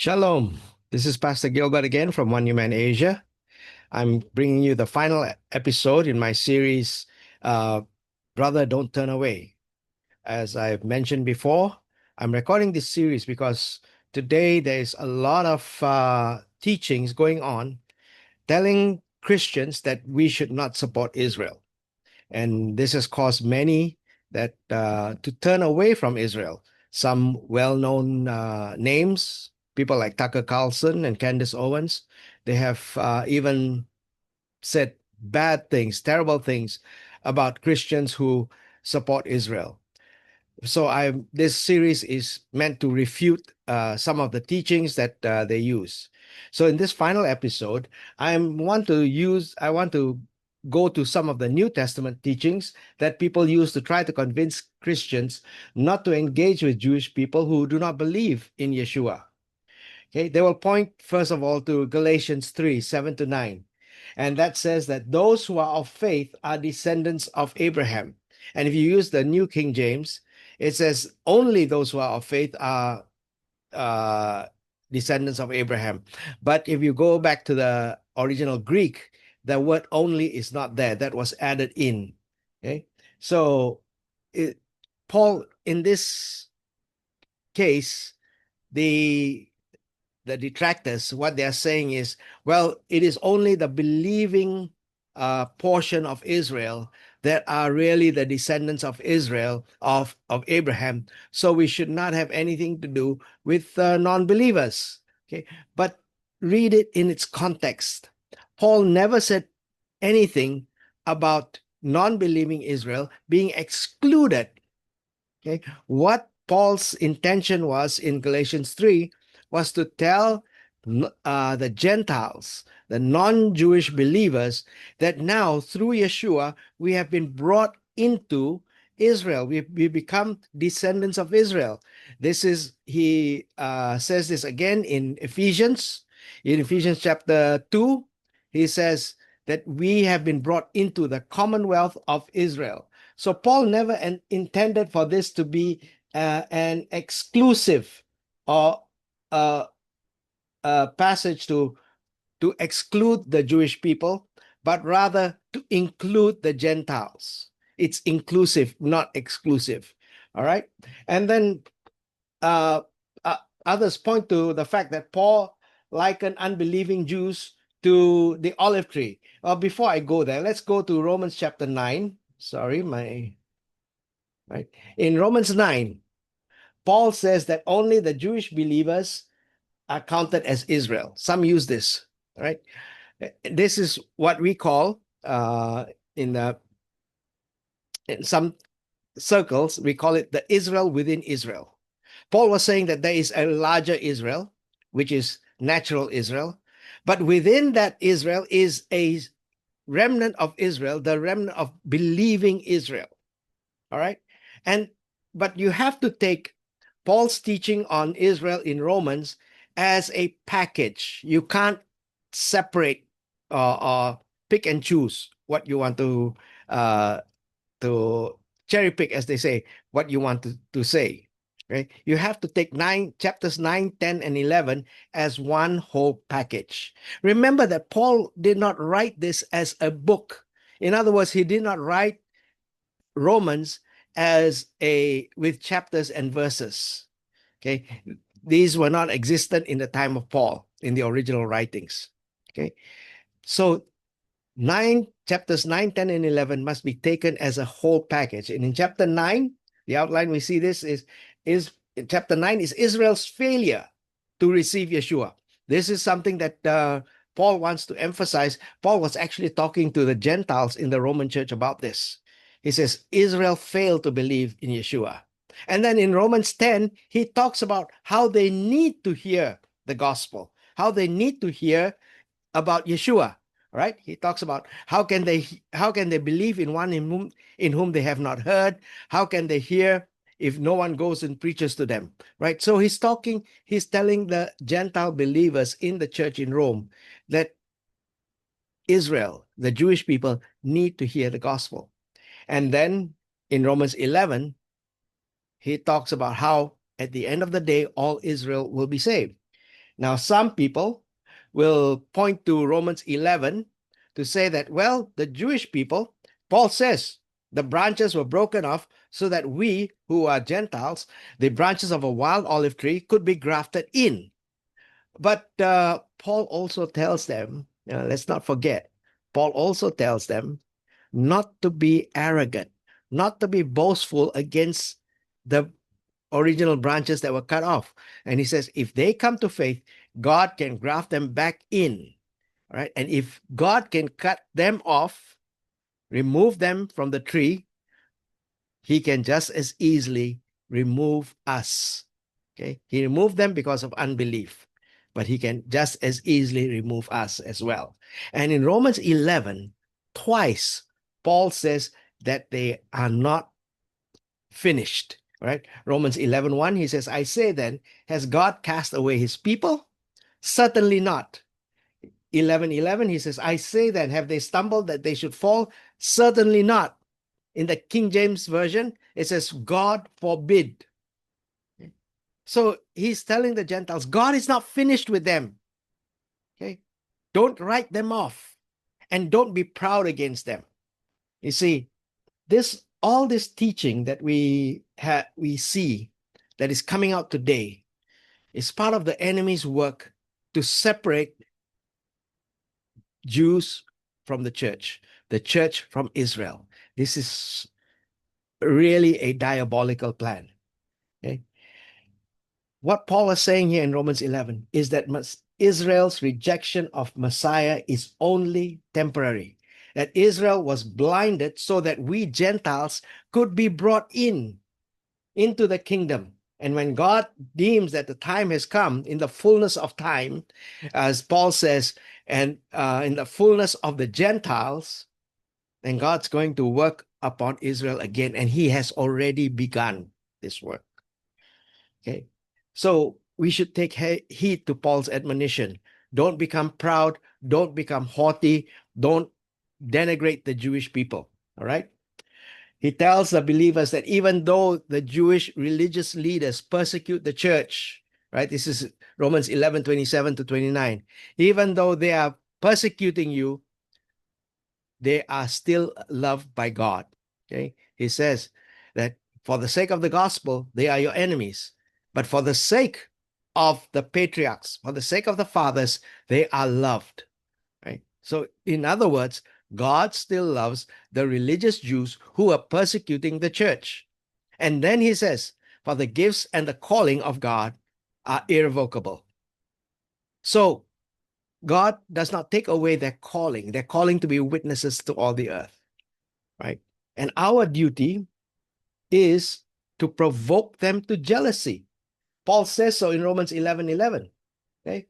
Shalom. This is Pastor Gilbert again from One New Man Asia. I'm bringing you the final episode in my series, uh, Brother, Don't Turn Away. As I've mentioned before, I'm recording this series because today there's a lot of teachings going on telling Christians that we should not support Israel. And this has caused many that to turn away from Israel. Some well-known names, people like Tucker Carlson and Candace Owens, they have even said bad things, terrible things about Christians who support Israel. So this series is meant to refute some of the teachings that they use. So in this final episode, I want to go to some of the New Testament teachings that people use to try to convince Christians not to engage with Jewish people who do not believe in Yeshua. Okay, they will point first of all to Galatians 3:7-9. And that says that those who are of faith are descendants of Abraham. And if you use the New King James, it says only those who are of faith are uh, descendants of Abraham. But if you go back to the original Greek, the word only is not there. That was added in. Okay, so Paul, in this case, the detractors, what they are saying is, well, it is only the believing portion of Israel that are really the descendants of Israel, of Abraham. So we should not have anything to do with non-believers. Okay, but read it in its context. Paul never said anything about non-believing Israel being excluded. Okay, what Paul's intention was in Galatians 3 was to tell the Gentiles, the non-Jewish believers, that now through Yeshua, we have been brought into Israel. We become descendants of Israel. He says this again in Ephesians. In Ephesians chapter 2, he says that we have been brought into the commonwealth of Israel. So Paul never intended for this to be an exclusive or passage to exclude the Jewish people, but rather to include the Gentiles. It's inclusive, not exclusive. All right. And then uh, others point to the fact that Paul likened unbelieving Jews to the olive tree. Before I go there, let's go to Romans chapter 9. Sorry, right. In Romans 9, Paul says that only the Jewish believers are counted as Israel. Some use this, right? This is what we call in some circles, we call it the Israel within Israel. Paul was saying that there is a larger Israel, which is natural Israel, but within that Israel is a remnant of Israel, the remnant of believing Israel. All right. But you have to take Paul's teaching on Israel in Romans as a package. You can't separate or pick and choose what you want to cherry pick, as they say, what you want to say. Right? You have to take chapters 9, 10, and 11 as one whole package. Remember that Paul did not write this as a book. In other words, he did not write Romans with chapters and verses. Okay, these were not existent in the time of Paul in the original writings. Okay, so chapters 9, 10, and 11 must be taken as a whole package. And in chapter 9, the outline we see this is chapter 9 is Israel's failure to receive Yeshua. This is something that Paul wants to emphasize. Paul was actually talking to the Gentiles in the Roman church about this. He says Israel failed to believe in Yeshua. And then in Romans 10, he talks about how they need to hear the gospel, how they need to hear about Yeshua. Right? He talks about how can they believe in one in whom they have not heard? How can they hear if no one goes and preaches to them? Right? So he's telling the Gentile believers in the church in Rome that Israel, the Jewish people, need to hear the gospel. And then in Romans 11, he talks about how at the end of the day, all Israel will be saved. Now, some people will point to Romans 11 to say that, well, the Jewish people, Paul says, the branches were broken off so that we who are Gentiles, the branches of a wild olive tree, could be grafted in. But Paul also tells them, let's not forget, Paul also tells them not to be arrogant, not to be boastful against the original branches that were cut off. And he says, if they come to faith, God can graft them back in. All right. And if God can cut them off, remove them from the tree, he can just as easily remove us. Okay. He removed them because of unbelief, but he can just as easily remove us as well. And in Romans 11, twice, Paul says that they are not finished. Right? Romans 11:1, he says, I say then, has God cast away his people? Certainly not. 11:11, he says, I say then, have they stumbled that they should fall? Certainly not. In the King James Version, it says, God forbid. So he's telling the Gentiles, God is not finished with them. Okay? Don't write them off and don't be proud against them. You see, all this teaching that we see that is coming out today is part of the enemy's work to separate Jews from the church from Israel. This is really a diabolical plan. Okay? What Paul is saying here in Romans 11 is that Israel's rejection of Messiah is only temporary. That Israel was blinded so that we Gentiles could be brought into the kingdom. And when God deems that the time has come, in the fullness of time, as Paul says, and in the fullness of the Gentiles, then God's going to work upon Israel again. And he has already begun this work. Okay. So we should take heed to Paul's admonition. Don't become proud. Don't become haughty. Don't denigrate the Jewish people. All right. He tells the believers that even though the Jewish religious leaders persecute the church, right? This is Romans 11:27-29. Even though they are persecuting you, they are still loved by God. Okay. He says that for the sake of the gospel, they are your enemies. But for the sake of the patriarchs, for the sake of the fathers, they are loved. Right? So, in other words, God still loves the religious Jews who are persecuting the church. And then he says, for the gifts and the calling of God are irrevocable. So, God does not take away their calling to be witnesses to all the earth. Right? And our duty is to provoke them to jealousy. Paul says so in Romans 11:11. Okay.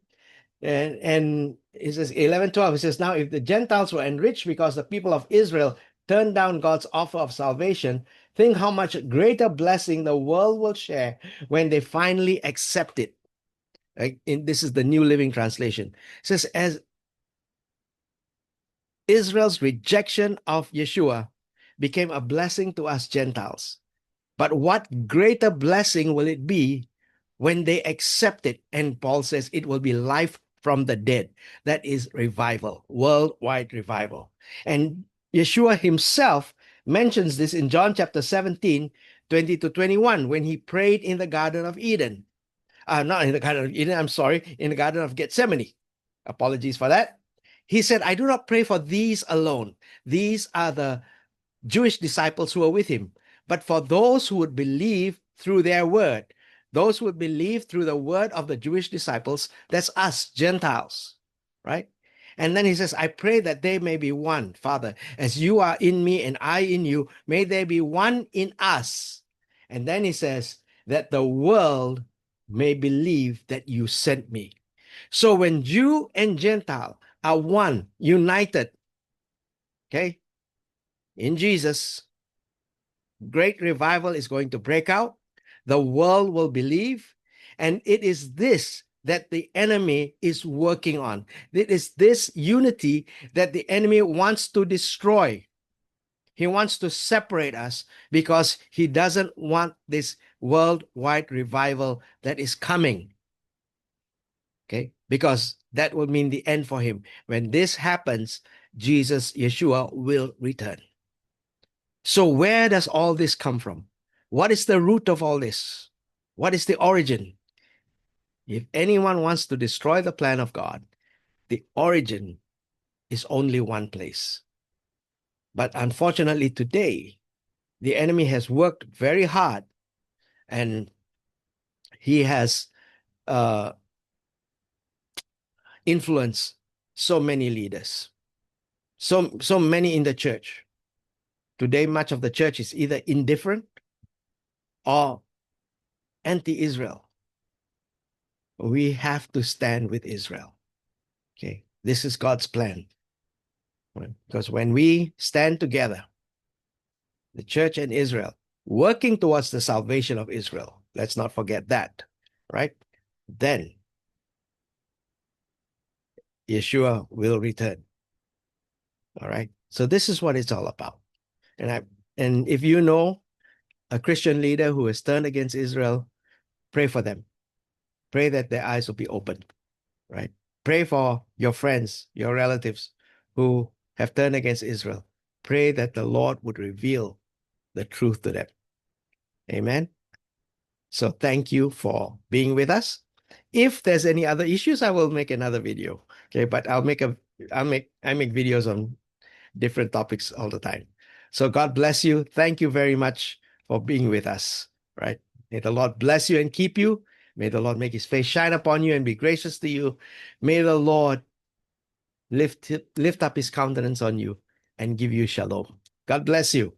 And he says 11:12, he says, now if the Gentiles were enriched because the people of Israel turned down God's offer of salvation, think how much greater blessing the world will share when they finally accept it. Right? This is the New Living Translation. It says, as Israel's rejection of Yeshua became a blessing to us Gentiles, but what greater blessing will it be when they accept it? And Paul says it will be life from the dead. That is revival, worldwide revival. And Yeshua himself mentions this in John chapter 17:20-21, when he prayed in the Garden of Eden. Not in the Garden of Eden, I'm sorry, in the Garden of Gethsemane. Apologies for that. He said, I do not pray for these alone. These are the Jewish disciples who are with him, but for those who would believe through their word. Those who would believe through the word of the Jewish disciples, that's us, Gentiles, right? And then he says, I pray that they may be one, Father, as you are in me and I in you, may they be one in us. And then he says, that the world may believe that you sent me. So when Jew and Gentile are one, united, okay, in Jesus, great revival is going to break out. The world will believe. And it is this that the enemy is working on. It is this unity that the enemy wants to destroy. He wants to separate us because he doesn't want this worldwide revival that is coming. Okay, because that will mean the end for him. When this happens, Jesus, Yeshua, will return. So where does all this come from? What is the root of all this? What is the origin? If anyone wants to destroy the plan of God, the origin is only one place. But unfortunately, today, the enemy has worked very hard, and he has influenced so many leaders, so many in the church. Today, much of the church is either indifferent or anti-Israel. We have to stand with Israel. Okay, this is God's plan. Because when we stand together, the church and Israel, working towards the salvation of Israel, let's not forget that, right? Then Yeshua will return. All right. So this is what it's all about. And if you know a Christian leader who has turned against Israel, pray for them. Pray that their eyes will be opened, right? Pray for your friends, your relatives who have turned against Israel. Pray that the Lord would reveal the truth to them. Amen. So thank you for being with us. If there's any other issues, I will make another video. Okay, but I make videos on different topics all the time. So God bless you. Thank you very much for being with us. Right? May the Lord bless you and keep you. May the Lord make his face shine upon you and be gracious to you. May the Lord lift up his countenance on you and give you shalom. God bless you.